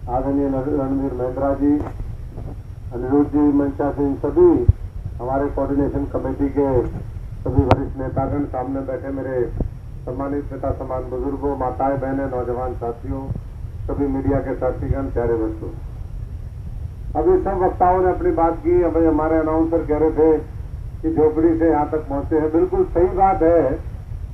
आदरणीय रणवीर महिंद्रा जी, अनिरुद्ध जी, मंचा सिंह, सभी हमारे कोऑर्डिनेशन कमेटी के सभी वरिष्ठ नेतागण, सामने बैठे मेरे सम्मानित पिता समान बुजुर्गों, माताएं, बहनें, नौजवान साथियों, सभी मीडिया के साथीगण, प्यारे बच्चों। अभी सब वक्ताओं ने अपनी बात की। अभी हमारे अनाउंसर कह रहे थे कि झोपड़ी से यहाँ तक पहुंचे हैं। बिल्कुल सही बात है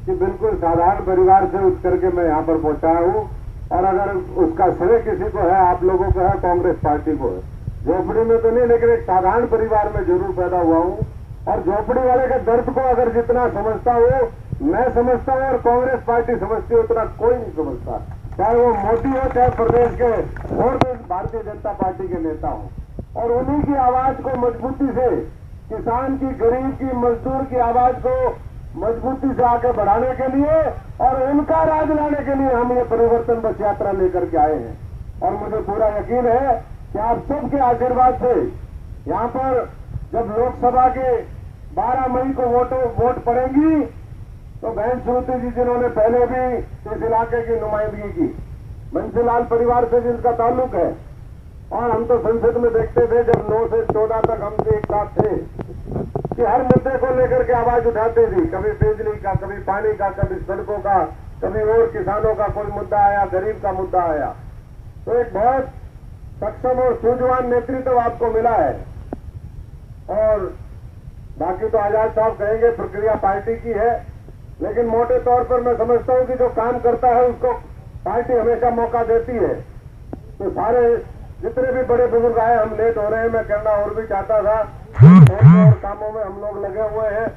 कि बिल्कुल साधारण परिवार से उठ करके मैं यहाँ पर पहुंचा हूँ, और अगर उसका श्रेय किसी को है, आप लोगों को है, कांग्रेस पार्टी को है। झोपड़ी में तो नहीं, लेकिन एक साधारण परिवार में जरूर पैदा हुआ हूँ, और झोपड़ी वाले के दर्द को अगर जितना समझता हो मैं समझता हूँ और कांग्रेस पार्टी समझती हो, उतना कोई नहीं समझता, चाहे वो मोदी हो, चाहे प्रदेश के और भी भारतीय जनता पार्टी के नेता हो। और उन्हीं की आवाज को मजबूती से, किसान की, गरीब की, मजदूर की आवाज को मजबूती से आगे बढ़ाने के लिए और उनका राज लाने के लिए हम ये परिवर्तन बस यात्रा लेकर के आए हैं। और मुझे पूरा यकीन है कि आप सबके आशीर्वाद से यहाँ पर जब लोकसभा के 12 मई को वोट पड़ेंगी, तो बहन श्रुति जी, जिन्होंने पहले भी इस इलाके की नुमाइंदगी की, बंसीलाल परिवार से जिनका ताल्लुक है, और हम तो संसद में देखते थे जब 9 से 14 तक हम एक साथ थे कि हर मुद्दे को लेकर के आवाज उठाते थी। कभी बिजली का, कभी पानी का, कभी सड़कों का, कभी और किसानों का कोई मुद्दा आया, गरीब का मुद्दा आया। तो एक बहुत सक्षम और सूझवान नेतृत्व आपको मिला है। और बाकी तो आजाद साहब कहेंगे, प्रक्रिया पार्टी की है, लेकिन मोटे तौर पर मैं समझता हूं कि जो काम करता है उसको पार्टी हमेशा मौका देती है। तो सारे जितने भी बड़े बुजुर्ग आए, हम लेट हो रहे हैं, मैं कहना और भी चाहता था, और कामों में हम लोग लगे हुए हैं,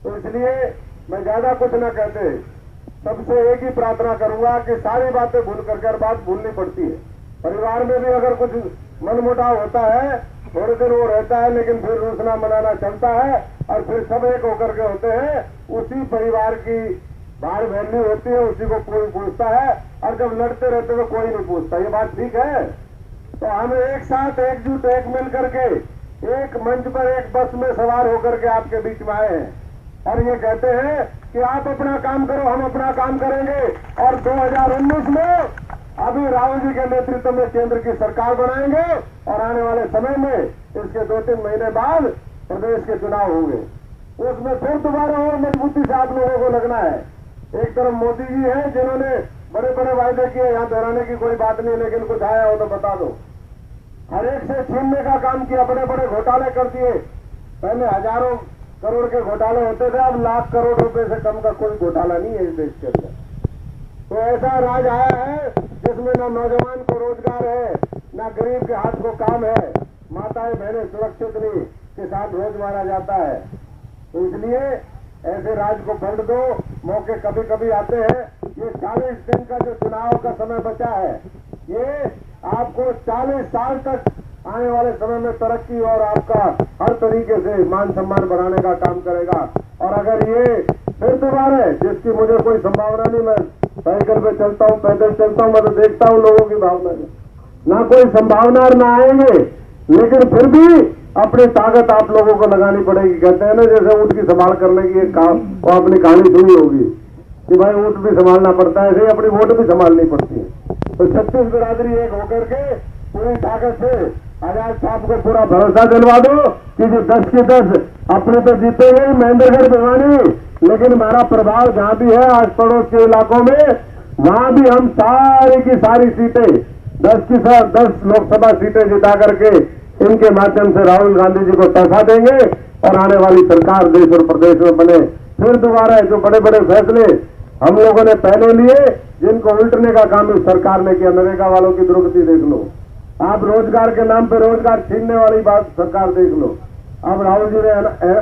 तो इसलिए मैं ज्यादा कुछ न कहते सबसे एक ही प्रार्थना करूंगा कि सारी बातें भूल करके, हर बात भूलनी पड़ती है। परिवार में भी अगर कुछ मनमुटाव होता है, थोड़े दिन वो रहता है, लेकिन फिर रूसना मनाना चलता है, और फिर सब एक होकर के होते हैं। उसी परिवार की बाहर वैल्यू होती है, उसी को कोई पूछता है, और जब लड़ते रहते तो कोई नहीं पूछता। ये बात ठीक है? तो हम एक साथ, एकजुट, एक मिल करके एक मंच पर, एक बस में सवार होकर के आपके बीच में आए हैं, और ये कहते हैं कि आप अपना काम करो, हम अपना काम करेंगे, और 2019 में अभी राहुल जी के नेतृत्व में केंद्र की सरकार बनाएंगे, और आने वाले समय में इसके 2-3 महीने बाद प्रदेश के चुनाव होंगे। उसमें फिर दोबारा और मजबूती से आप लोगों को लगना है। एक तरफ मोदी जी हैं जिन्होंने बड़े बड़े वायदे किए, यहाँ दोहराने की कोई बात नहीं, लेकिन कुछ आया हो तो बता दो। हर एक से छीनने का काम किया, बड़े बड़े घोटाले कर दिए। पहले हजारों करोड़ के घोटाले होते थे, अब लाख करोड़ रुपए से कम का कोई घोटाला नहीं है इस देश के अंदर। तो ऐसा राज आया है जिसमें न नौजवान को रोजगार है, न गरीब के हाथ को काम है, माताएं बहनें सुरक्षित नहीं, किसान रोज मारा जाता है। तो इसलिए ऐसे राज को पलट दो। मौके कभी कभी आते हैं। ये 40 दिन का जो चुनाव का समय बचा है, ये आपको 40 साल तक आने वाले समय में तरक्की और आपका हर तरीके से मान सम्मान बढ़ाने का काम करेगा। और अगर ये फिर दोबारा है, जिसकी मुझे कोई संभावना नहीं, मैं साइकिल पे चलता हूँ, पैदल चलता हूँ, मैं तो देखता हूँ लोगों की भावना में, ना कोई संभावना ना आएंगे, लेकिन फिर भी अपनी ताकत आप लोगों को लगानी पड़ेगी। कहते हैं ना, जैसे ऊँट की संभाल करने की एक काम, वो अपनी कहानी सुनी होगी कि भाई ऊँट भी संभालना पड़ता है, ऐसे अपनी वोट भी संभालनी पड़ती है। तो 36 बिरादरी एक होकर के पूरी ताकत से आजाद साहब को पूरा भरोसा दिलवा दो कि जो 10 की 10 अपने तो जीतेंगे महेंद्रगढ़ भिवानी, लेकिन हमारा प्रभाव जहां भी है आस पड़ोस के इलाकों में, वहां भी हम सारी की सारी सीटें 10 लोकसभा सीटें जिता करके इनके माध्यम से राहुल गांधी जी को तोहफा देंगे, और आने वाली सरकार देश और प्रदेश में बने। फिर दोबारा जो बड़े बड़े फैसले हम लोगों ने पहले लिए, जिनको उल्टने का काम इस सरकार ने किया, नरेगा वालों की दुर्गति देख लो, आप रोजगार के नाम पर रोजगार छीनने वाली बात सरकार देख लो। अब राहुल जी ने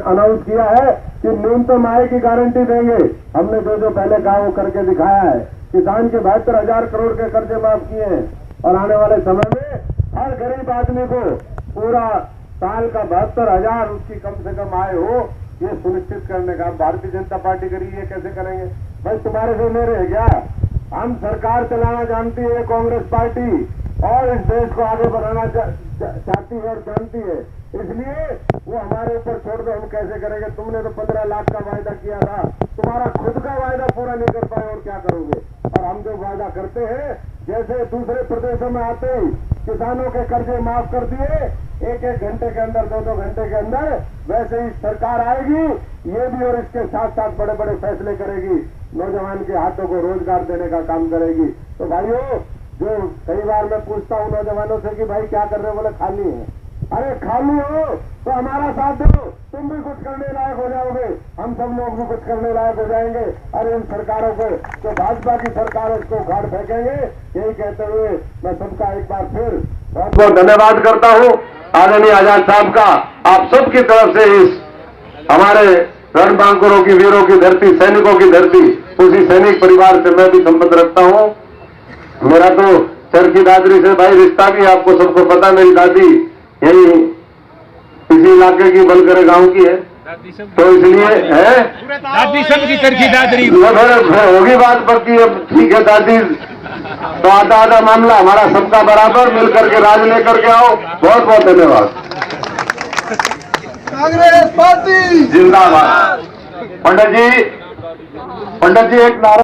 अनाउंस किया है कि न्यूनतम आय की गारंटी देंगे। हमने जो पहले कहा वो करके दिखाया है। किसान के 72,000 करोड़ के कर्जे माफ किए हैं, और आने वाले समय में हर गरीब आदमी को पूरा साल का 72,000 उसकी कम से कम आय हो, ये सुनिश्चित करने का भारतीय जनता पार्टी करी। ये कैसे करेंगे भाई? तुम्हारे से मेरे है क्या? हम सरकार चलाना जानती है कांग्रेस पार्टी, और इस देश को आगे बढ़ाना चाहती है और जानती है, इसलिए वो हमारे ऊपर छोड़ दो, हम कैसे करेंगे? तुमने तो 15 लाख का वायदा किया था, तुम्हारा खुद का वायदा पूरा नहीं कर पाए और क्या करोगे? और हम जो वायदा करते हैं जैसे दूसरे प्रदेशों में आते ही किसानों के कर्जे माफ कर दिए एक घंटे के अंदर, 2 घंटे के अंदर, वैसे ही सरकार आएगी ये भी और इसके साथ साथ बड़े बड़े फैसले करेगी, नौजवान के हाथों को रोजगार देने का काम करेगी। तो भाइयों, जो कई बार मैं पूछता हूं नौजवानों से कि भाई क्या कर रहे हो, बोले खाली है। अरे खाली हो तो हमारा साथ दो, तुम भी कुछ करने लायक हो जाओगे, हम सब लोग भी कुछ करने लायक हो जाएंगे। अरे इन सरकारों को, जो भाजपा की सरकार है उसको उखाड़ फेंकेंगे। यही कहते हुए मैं सबका एक बार फिर बहुत बहुत धन्यवाद करता हूँ आदरणीय आजाद साहब का। आप सबकी तरफ से इस हमारे रणबांकुरों की, वीरों की धरती, सैनिकों की धरती, उसी सैनिक परिवार से मैं भी संबंध रखता हूँ। मेरा तो चरखी दादरी से भाई रिश्ता भी आपको सबको पता, मेरी दादी यही इसी इलाके की बलकर गांव की है, तो इसलिए है दादी सब की चरखी दादरी होगी बात पक्की। अब ठीक है दादी, तो आधा आधा मामला हमारा सबका बराबर मिलकर के राज लेकर के आओ। बहुत बहुत धन्यवाद। कांग्रेस पार्टी जिंदाबाद। पंडित जी एक नारा